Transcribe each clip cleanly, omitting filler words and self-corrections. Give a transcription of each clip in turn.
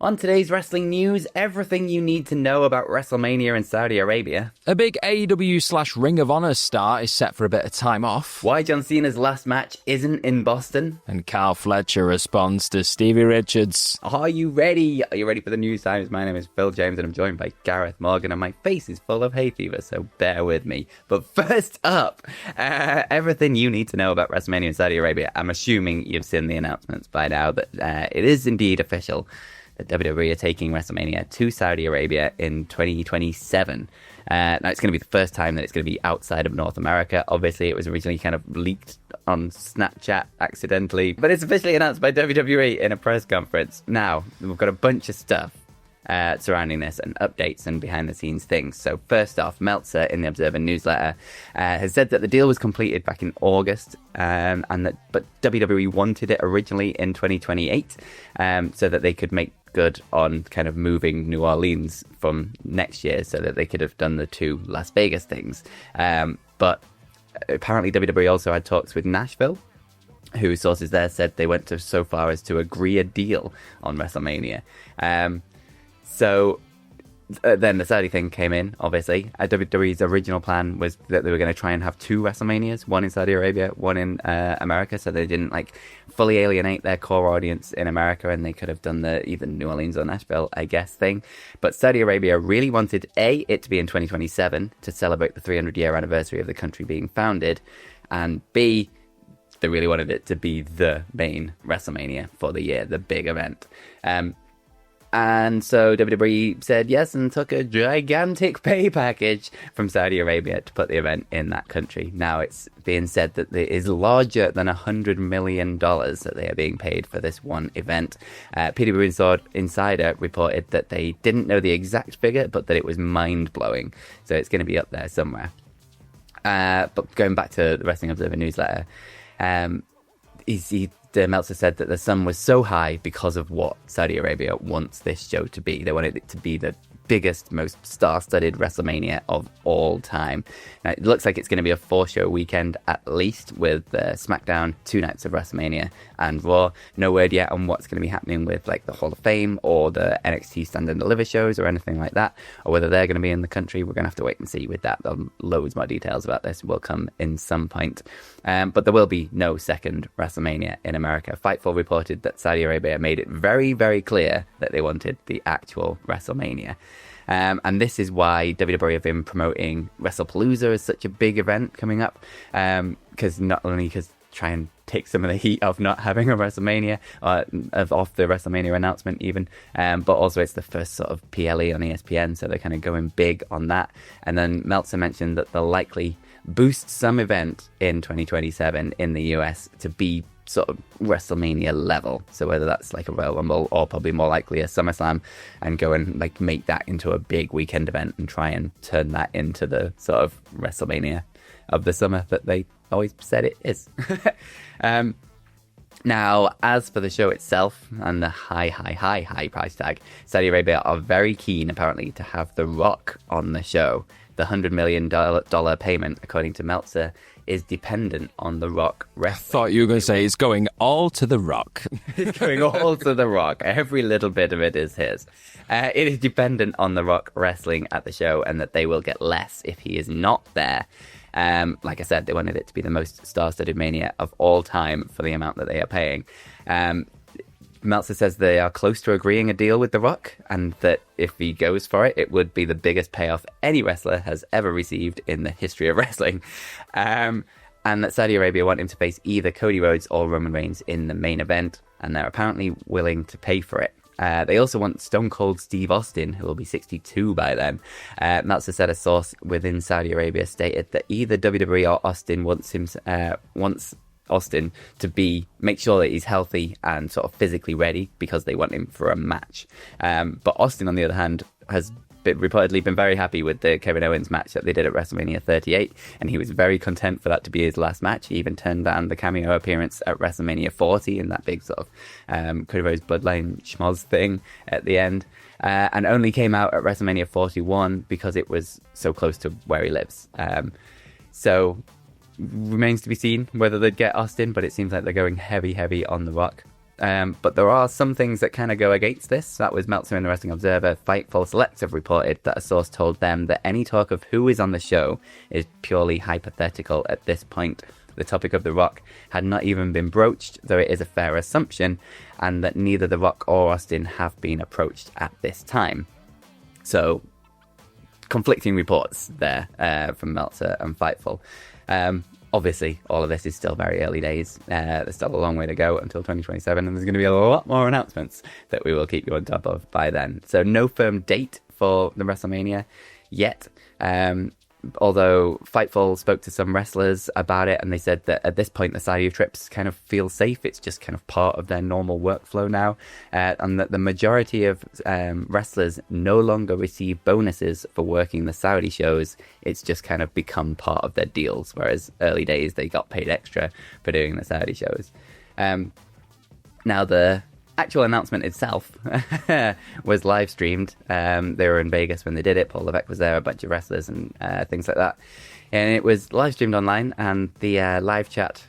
On today's wrestling news, everything you need to know about WrestleMania in Saudi Arabia. A big AEW/Ring of Honor star is set for a bit of time off. Why John Cena's last match isn't in Boston. And Carl Fletcher responds to Stevie Richards. Are you ready? Are you ready for the news times? My name is Phil James and I'm joined by Gareth Morgan and my face is full of hay fever, so bear with me. But first up, everything you need to know about WrestleMania in Saudi Arabia. I'm assuming you've seen the announcements by now that it is indeed official that WWE are taking WrestleMania to Saudi Arabia in 2027. Now, it's going to be the first time that it's going to be outside of North America. Obviously, it was originally kind of leaked on Snapchat accidentally, but it's officially announced by WWE in a press conference. Now, we've got a bunch of stuff surrounding this and updates and behind-the-scenes things. So first off, Meltzer in the Observer newsletter has said that the deal was completed back in August, but WWE wanted it originally in 2028 so that they could make good on kind of moving New Orleans from next year so that they could have done the two Las Vegas things. But apparently WWE also had talks with Nashville, whose sources there said they went so far as to agree a deal on WrestleMania. So then the Saudi thing came in, obviously. WWE's original plan was that they were going to try and have two WrestleManias, one in Saudi Arabia, one in America, so they didn't fully alienate their core audience in America, and they could have done the either New Orleans or Nashville, I guess, thing. But Saudi Arabia really wanted, A, it to be in 2027 to celebrate the 300-year anniversary of the country being founded, and B, they really wanted it to be the main WrestleMania for the year, the big event. And so WWE said yes and took a gigantic pay package from Saudi Arabia to put the event in that country. Now it's being said that it is larger than $100 million that they are being paid for this one event. PW Insider reported that they didn't know the exact figure, but that it was mind-blowing. So it's going to be up there somewhere. But going back to the Wrestling Observer newsletter, Meltzer said that the sum was so high because of what Saudi Arabia wants this show to be. They wanted it to be the biggest, most star-studded WrestleMania of all time. Now, it looks like it's going to be a 4-show weekend at least, with SmackDown, 2 nights of WrestleMania, and Raw. No word yet on what's going to be happening with the Hall of Fame or the NXT Stand and Deliver shows or anything like that, or whether they're going to be in the country. We're going to have to wait and see with that. Loads more details about this will come in some point. But there will be no second WrestleMania in America. Fightful reported that Saudi Arabia made it very, very clear that they wanted the actual WrestleMania. And this is why WWE have been promoting WrestlePalooza as such a big event coming up. Because not only try and take some of the heat off not having a WrestleMania, off the WrestleMania announcement even, but also it's the first sort of PLE on ESPN, so they're kind of going big on that. And then Meltzer mentioned that they'll likely boost some event in 2027 in the US to be sort of WrestleMania level, so whether that's like a Royal Rumble or probably more likely a SummerSlam, and go and make that into a big weekend event and try and turn that into the sort of WrestleMania of the summer that they always said it is. Now, as for the show itself and the high price tag, Saudi Arabia are very keen apparently to have The Rock on the show. The $100 million payment, according to Meltzer, is dependent on The Rock wrestling. I thought you were going to say it's going all to The Rock. It's going all to The Rock. Every little bit of it is his. It is dependent on The Rock wrestling at the show, and that they will get less if he is not there. Like I said, they wanted it to be the most star-studded Mania of all time for the amount that they are paying. Meltzer says they are close to agreeing a deal with The Rock, and that if he goes for it, it would be the biggest payoff any wrestler has ever received in the history of wrestling. And that Saudi Arabia want him to face either Cody Rhodes or Roman Reigns in the main event, and they're apparently willing to pay for it. They also want Stone Cold Steve Austin, who will be 62 by then. Meltzer said a source within Saudi Arabia stated that either WWE or Austin wants Austin to make sure that he's healthy and sort of physically ready, because they want him for a match. But Austin, on the other hand, has reportedly been very happy with the Kevin Owens match that they did at WrestleMania 38, and he was very content for that to be his last match. He even turned down the cameo appearance at WrestleMania 40 in that big sort of Cody Rhodes Bloodline schmoz thing at the end, and only came out at WrestleMania 41 because it was so close to where he lives. So remains to be seen whether they'd get Austin, but it seems like they're going heavy on The Rock. But there are some things that kind of go against this. That was Meltzer in the Wrestling Observer. Fightful Select have reported that a source told them that any talk of who is on the show is purely hypothetical at this point. The topic of The Rock had not even been broached, though it is a fair assumption, and that neither The Rock or Austin have been approached at this time. So, conflicting reports there from Meltzer and Fightful. Obviously, all of this is still very early days. There's still a long way to go until 2027, and there's going to be a lot more announcements that we will keep you on top of by then. So no firm date for the WrestleMania yet. Although Fightful spoke to some wrestlers about it, and they said that at this point the Saudi trips kind of feel safe. It's just kind of part of their normal workflow now, and that the majority of wrestlers no longer receive bonuses for working the Saudi shows. It's just kind of become part of their deals, whereas early days they got paid extra for doing the Saudi shows. Now the actual announcement itself was live streamed. They were in Vegas when they did it. Paul Levesque was there, a bunch of wrestlers and things like that. And it was live streamed online, and the live chat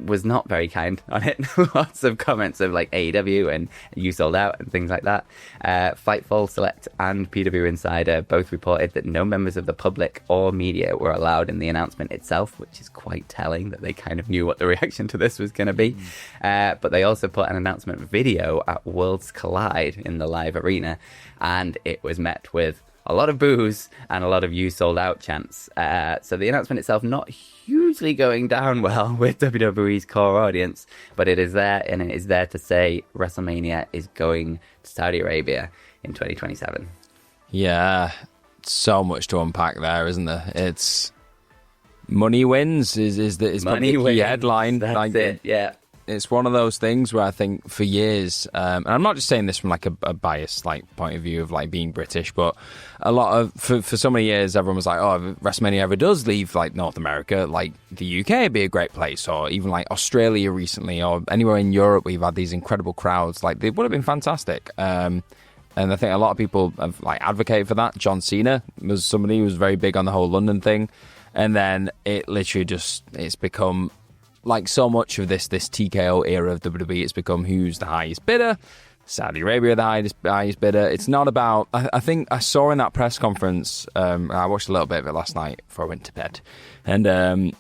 was not very kind on it. Lots of comments of like AEW and you sold out and things like that. Fightful Select and PW Insider both reported that no members of the public or media were allowed in the announcement itself, which is quite telling that they kind of knew what the reaction to this was going to be. But they also put an announcement video at Worlds Collide in the live arena, and it was met with a lot of boos and a lot of you sold out chants. So the announcement itself not hugely going down well with WWE's core audience, but it is there, and it is there to say WrestleMania is going to Saudi Arabia in 2027. Yeah, so much to unpack there, isn't there? It's money wins is probably the key headline. That's it, yeah. It's one of those things where I think for years, and I'm not just saying this from like a biased like point of view of like being British, but a lot of for so many years everyone was like, oh, if WrestleMania ever does leave like North America, like the UK would be a great place, or even like Australia recently, or anywhere in Europe where you've had these incredible crowds, like they would have been fantastic. And I think a lot of people have like advocated for that. John Cena was somebody who was very big on the whole London thing, and then it literally it's become like so much of this TKO era of WWE, it's become who's the highest bidder. Saudi Arabia, the highest bidder. It's not about. I think I saw in that press conference. I watched a little bit of it last night before I went to bed, and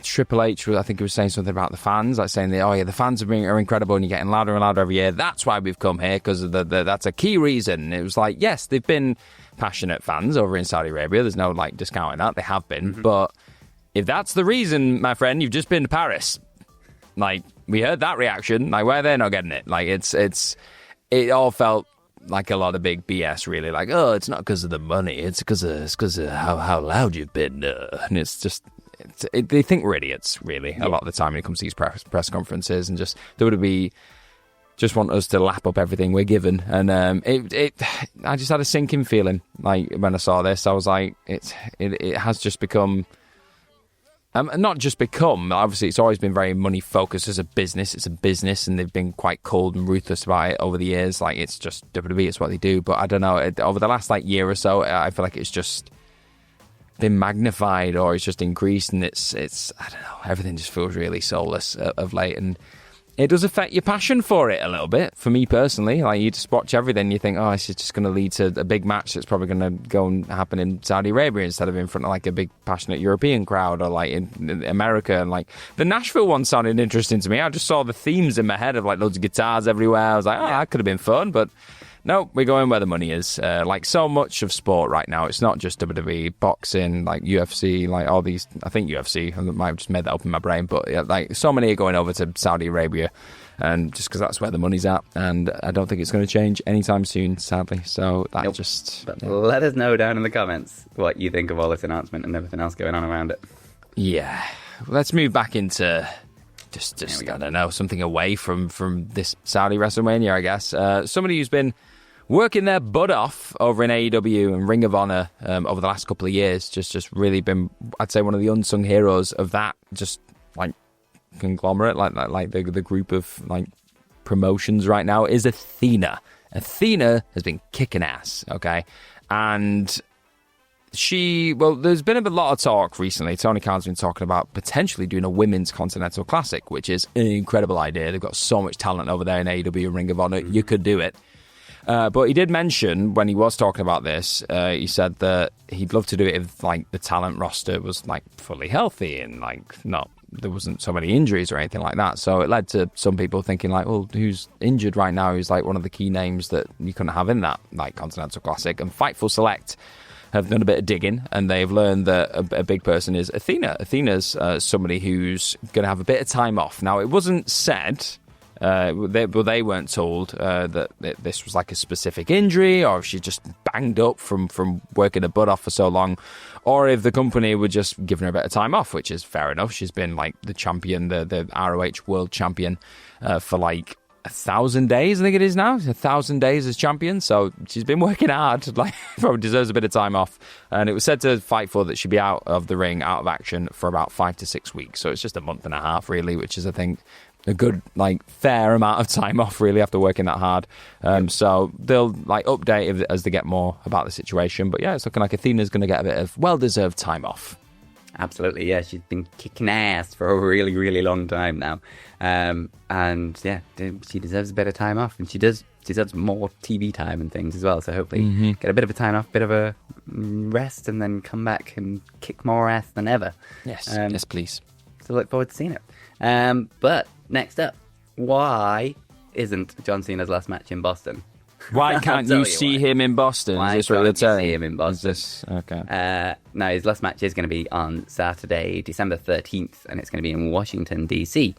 Triple H, I think he was saying something about the fans, like saying that, the fans are incredible, and you're getting louder and louder every year. That's why we've come here, because of that's a key reason. And it was like, yes, they've been passionate fans over in Saudi Arabia. There's no like discounting that. They have been, but if that's the reason, my friend, you've just been to Paris. Like, we heard that reaction. Like, why are they not getting it? Like, it all felt like a lot of big BS, really. Like, oh, it's not because of the money. It's because of how loud you've been. And it's just, they think we're idiots, really, a lot of the time when it comes to these press conferences. And just, there would be, just want us to lap up everything we're given. And I just had a sinking feeling. Like, when I saw this, I was like, it has just become... not just become, obviously it's always been very money focused as a business. It's a business, and they've been quite cold and ruthless about it over the years. Like, it's just WWE, it's what they do. But I don't know, over the last like year or so, I feel like it's just been magnified, or it's just increased, and it's I don't know, everything just feels really soulless of late, and it does affect your passion for it a little bit. For me personally, like, you just watch everything, you think, oh, this is just going to lead to a big match that's probably going to go and happen in Saudi Arabia instead of in front of like a big passionate European crowd, or like in America. And like the Nashville one sounded interesting to me. I just saw the themes in my head of like loads of guitars everywhere. I was like, oh, that could have been fun, but no, we're going where the money is. Like so much of sport right now, it's not just WWE, boxing, like UFC, like all these. I think UFC, I might have just made that up in my brain, but yeah, like so many are going over to Saudi Arabia, and just because that's where the money's at, and I don't think it's going to change anytime soon, sadly. So that But let us know down in the comments what you think of all this announcement and everything else going on around it. Yeah, let's move back into just I don't know, something away from this Saudi WrestleMania, I guess. Somebody who's been working their butt off over in AEW and Ring of Honor over the last couple of years, just really been, I'd say, one of the unsung heroes of that, just like conglomerate, like the group of like promotions right now, is Athena. Athena has been kicking ass, okay? And There's been a lot of talk recently. Tony Khan's been talking about potentially doing a women's Continental Classic, which is an incredible idea. They've got so much talent over there in AEW and Ring of Honor. You could do it. But he did mention when he was talking about this, he said that he'd love to do it if like the talent roster was like fully healthy and like there wasn't so many injuries or anything like that. So it led to some people thinking like, well, who's injured right now is like one of the key names that you couldn't have in that like Continental Classic. And Fightful Select have done a bit of digging and they've learned that a big person is Athena. Athena's somebody who's going to have a bit of time off. Now, it wasn't said... they weren't told that this was like a specific injury or if she just banged up from working her butt off for so long, or if the company were just giving her a bit of time off, which is fair enough. She's been like the champion, the ROH world champion for like 1,000 days, I think it is now. 1,000 days as champion, so she's been working hard. Like, probably deserves a bit of time off. And it was said to Fightful that she'd be out of the ring, out of action for about 5 to 6 weeks. So it's just a month and a half, really, which is, I think, a good, like, fair amount of time off, really, after working that hard. So they'll, like, update as they get more about the situation. But yeah, it's looking like Athena's going to get a bit of well-deserved time off. Absolutely, yeah. She's been kicking ass for a really, really long time now. And yeah, she deserves a bit of time off. And she deserves more TV time and things as well. So hopefully get a bit of a time off, bit of a rest, and then come back and kick more ass than ever. Yes, yes, please. So look forward to seeing it. But next up, why isn't John Cena's last match in Boston? Why can't you see him in Boston? Why is this what you're telling? See him in Boston? Okay. Now, his last match is going to be on Saturday, December 13th, and it's going to be in Washington, D.C.,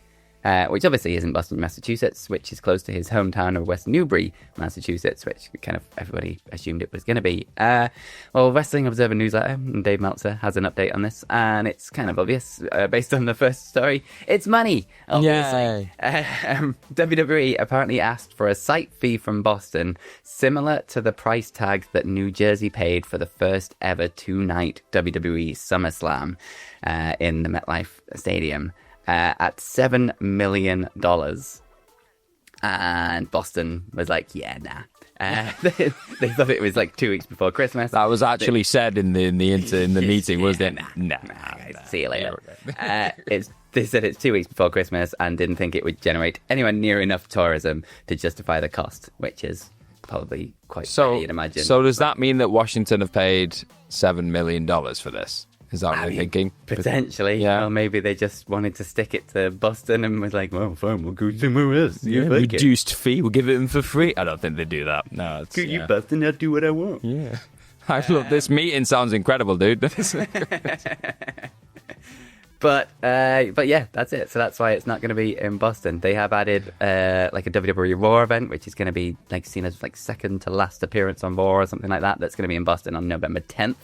which obviously isn't Boston, Massachusetts, which is close to his hometown of West Newbury, Massachusetts, which kind of everybody assumed it was going to be. Well, Wrestling Observer Newsletter, Dave Meltzer, has an update on this, and it's kind of obvious, based on the first story. It's money, obviously. WWE apparently asked for a site fee from Boston, similar to the price tag that New Jersey paid for the first ever 2-night WWE SummerSlam in the MetLife Stadium. At $7 million. And Boston was like, yeah, nah. They thought it was like 2 weeks before Christmas. That was actually said in the meeting, wasn't it? Nah, see you later. They said it's 2 weeks before Christmas and didn't think it would generate anywhere near enough tourism to justify the cost, which is probably quite funny, you'd imagine. So does that mean that Washington have paid $7 million for this? Is that what they're thinking? Potentially. Yeah. Or maybe they just wanted to stick it to Boston and was like, well, fine, we'll go somewhere else. Reduced fee, we'll give it them for free. I don't think they do that. No, it's... You Boston, I'll do what I want. Yeah. I love this meeting. Sounds incredible, dude. But yeah, that's it. So that's why it's not going to be in Boston. They have added like a WWE Raw event, which is going to be like Cena's like second to last appearance on Raw or something like that. That's going to be in Boston on November 10th.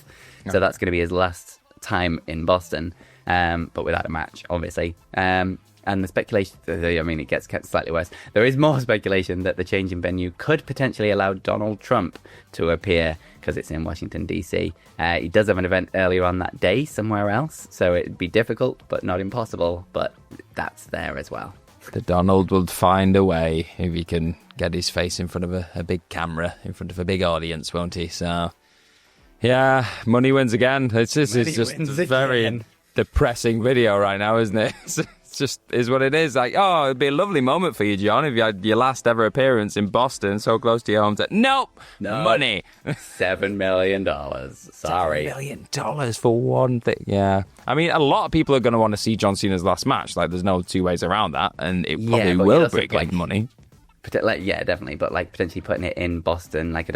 So that's going to be his last time in Boston, but without a match, obviously. And the speculation, I mean, it gets slightly worse. There is more speculation that the change in venue could potentially allow Donald Trump to appear because it's in Washington, D.C. He does have an event earlier on that day somewhere else, so it'd be difficult, but not impossible. But that's there as well. The Donald will find a way if he can get his face in front of a big camera, in front of a big audience, won't he? So... yeah, money wins again. It's just a very depressing video right now, isn't it? It's just is what it is. Like, oh, it'd be a lovely moment for you, John, if you had your last ever appearance in Boston, so close to your hometown. Nope, money. $7 million. Sorry. $7 million for one thing. Yeah. I mean, a lot of people are going to want to see John Cena's last match. Like, there's no two ways around that, and it probably will bring in money. Like, yeah, definitely, but like potentially putting it in Boston, like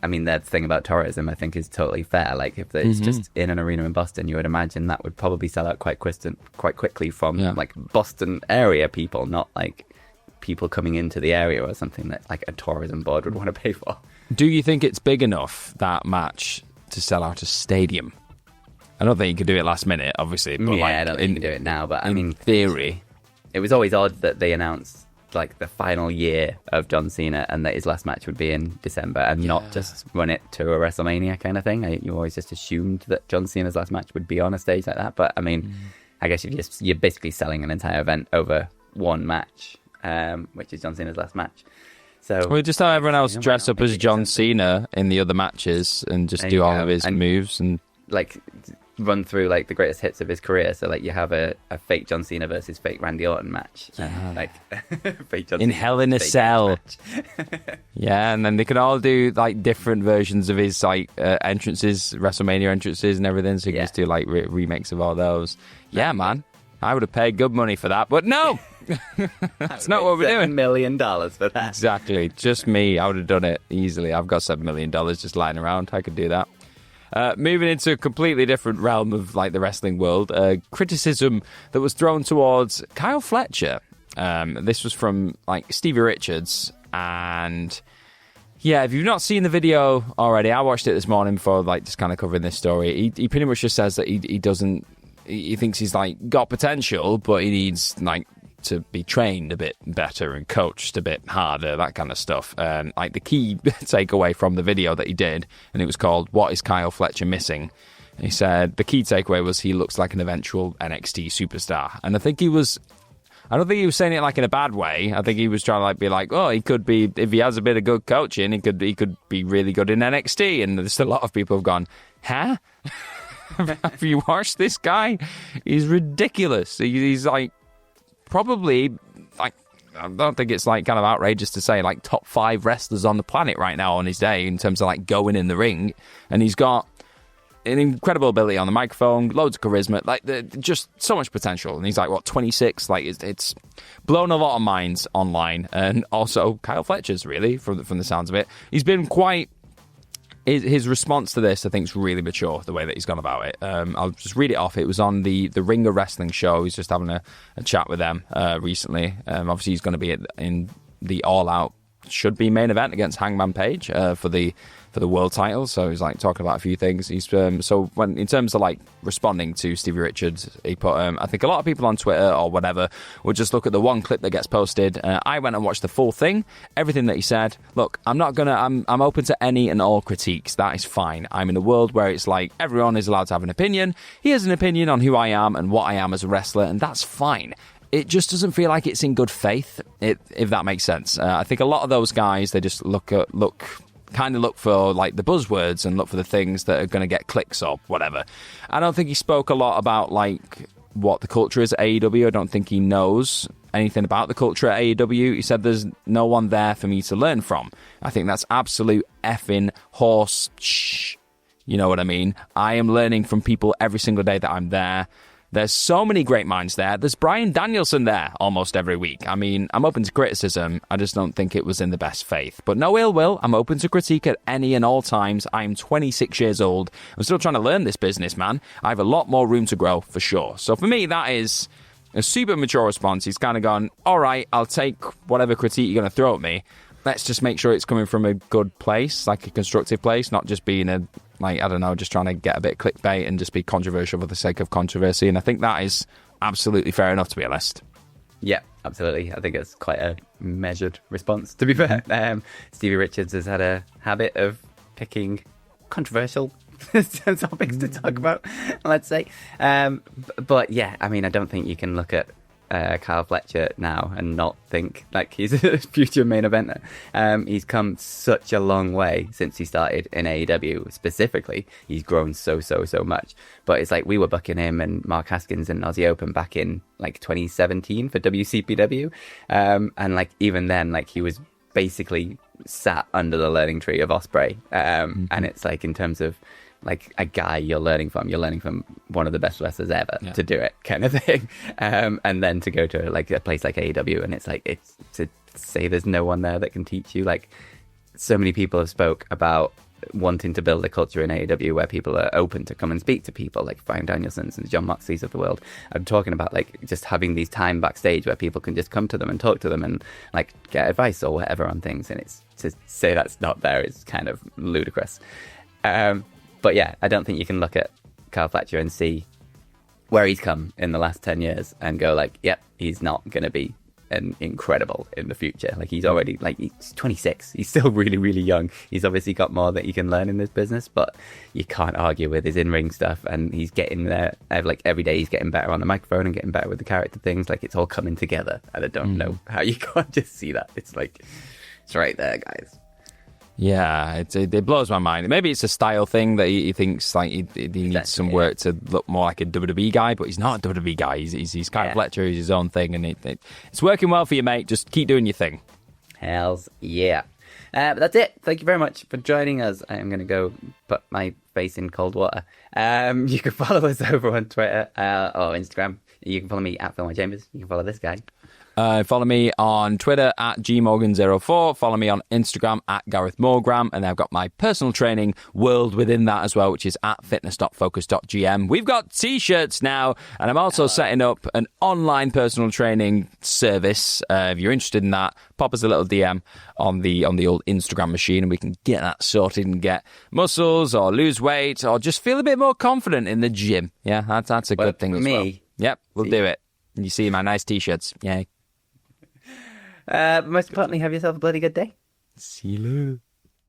I mean, the thing about tourism I think is totally fair. Like if it's just in an arena in Boston, you would imagine that would probably sell out quite quickly from like Boston area people, not like people coming into the area or something that like a tourism board would want to pay for. Do you think it's big enough, that match, to sell out a stadium? I don't think you could do it last minute, obviously. But I don't think you can do it now, but I mean, theory, it was always odd that they announced like the final year of John Cena and that his last match would be in December and not just run it to a WrestleMania kind of thing. You always just assumed that John Cena's last match would be on a stage like that, but I mean, I guess you're basically selling an entire event over one match, which is John Cena's last match. So we just have everyone else dress up as John Cena in the other matches and just do all of his moves and like run through like the greatest hits of his career. So like you have a fake John Cena versus fake Randy Orton match. Yeah. Like fake John in Cena Hell in a fake Cell. match. Yeah, and then they can all do like different versions of his like entrances, WrestleMania entrances and everything. So you can just do like remakes of all those. Yeah, man. I would have paid good money for that, but no. That's not what we're doing. $7 million for that. Exactly. Just me. I would have done it easily. I've got $7 million just lying around. I could do that. Moving into a completely different realm of like the wrestling world, criticism that was thrown towards Kyle Fletcher. This was from like Stevie Richards, and yeah, if you've not seen the video already, I watched it this morning before like just kind of covering this story. He pretty much just says that he thinks he's like got potential, but he needs like to be trained a bit better and coached a bit harder, that kind of stuff. Like the key takeaway from the video that he did, and it was called "What is Kyle Fletcher Missing?" He said the key takeaway was he looks like an eventual NXT superstar, and I don't think he was saying it like in a bad way. I think he was trying to like be like, oh, he could be, if he has a bit of good coaching, he could be really good in NXT. And there's a lot of people have gone, huh? Have you watched this guy? He's ridiculous. He's like probably like, I don't think it's like kind of outrageous to say like top 5 wrestlers on the planet right now on his day in terms of like going in the ring, and he's got an incredible ability on the microphone, loads of charisma, like just so much potential. And he's like, what, 26? Like it's blown a lot of minds online, and also Kyle Fletcher's really from the sounds of it. He's been quite. His response to this, I think, is really mature, the way that he's gone about it. I'll just read it off. It was on the Ringer Wrestling show. He's just having a chat with them recently. Obviously, he's going to be in the All Out, should be main event against Hangman Page for the world title. So he's like talking about a few things. He's so when in terms of like responding to Stevie Richards, he put I think a lot of people on Twitter or whatever will just look at the one clip that gets posted. I went and watched the full thing, everything that he said. Look, I'm open to any and all critiques. That is fine. I'm in a world where it's like everyone is allowed to have an opinion. He has an opinion on who I am and what I am as a wrestler, and that's fine. It just doesn't feel like it's in good faith, if that makes sense. I think a lot of those guys, they just look for like the buzzwords and look for the things that are going to get clicks or whatever. I don't think he spoke a lot about like what the culture is at AEW. I don't think he knows anything about the culture at AEW. He said there's no one there for me to learn from. I think that's absolute effing horse shh. You know what I mean? I am learning from people every single day that I'm there. There's so many great minds there. There's Bryan Danielson there almost every week. I mean, I'm open to criticism. I just don't think it was in the best faith. But no ill will. I'm open to critique at any and all times. I'm 26 years old. I'm still trying to learn this business, man. I have a lot more room to grow, for sure. So for me, that is a super mature response. He's kind of gone, all right, I'll take whatever critique you're going to throw at me. Let's just make sure it's coming from a good place, like a constructive place, not just being a, like, I don't know, just trying to get a bit of clickbait and just be controversial for the sake of controversy. And I think that is absolutely fair enough, to be honest. Yeah, absolutely. I think it's quite a measured response, to be fair. Stevie Richards has had a habit of picking controversial topics to talk about, let's say. But yeah, I mean, I don't think you can look at Kyle Fletcher now and not think like he's a future main eventer. He's come such a long way since he started in AEW. Specifically, he's grown so much. But it's like we were booking him and Mark Haskins and Aussie Open back in like 2017 for WCPW, and like even then, like he was basically sat under the learning tree of Ospreay, and it's like in terms of like a guy you're learning from one of the best wrestlers ever to do it, kind of thing. And then to go to like a place like AEW, and it's to say there's no one there that can teach you. Like so many people have spoke about wanting to build a culture in AEW where people are open to come and speak to people like Bryan Danielson's and John Moxley's of the world. I'm talking about like just having these time backstage where people can just come to them and talk to them and like get advice or whatever on things. And it's to say that's not there is kind of ludicrous. But yeah, I don't think you can look at Kyle Fletcher and see where he's come in the last 10 years and go like, yep, he's not going to be an incredible in the future. Like he's already, like he's 26. He's still really, really young. He's obviously got more that he can learn in this business, but you can't argue with his in-ring stuff. And he's getting there, like every day he's getting better on the microphone and getting better with the character things. Like it's all coming together. And I don't know how you can't just see that. It's like, it's right there, guys. Yeah, it blows my mind. Maybe it's a style thing that he thinks like he needs some work to look more like a WWE guy, but he's not a WWE guy. He's kind of Fletcher. He's his own thing, and it's working well for you, mate. Just keep doing your thing. Hells yeah. But that's it. Thank you very much for joining us. I'm going to go put my face in cold water. You can follow us over on Twitter or Instagram. You can follow me at Phil Chambers. You can follow this guy. Follow me on Twitter at gmorgan04. Follow me on Instagram at Gareth Morgram. And I've got my personal training world within that as well, which is at fitness.focus.gm. We've got T-shirts now, and I'm also setting up an online personal training service. If you're interested in that, pop us a little DM on the old Instagram machine, and we can get that sorted and get muscles or lose weight or just feel a bit more confident in the gym. Yeah, that's a good thing as well. Yep, we'll do it. And you see my nice T-shirts. Yay. Most importantly, have yourself a bloody good day. See you later.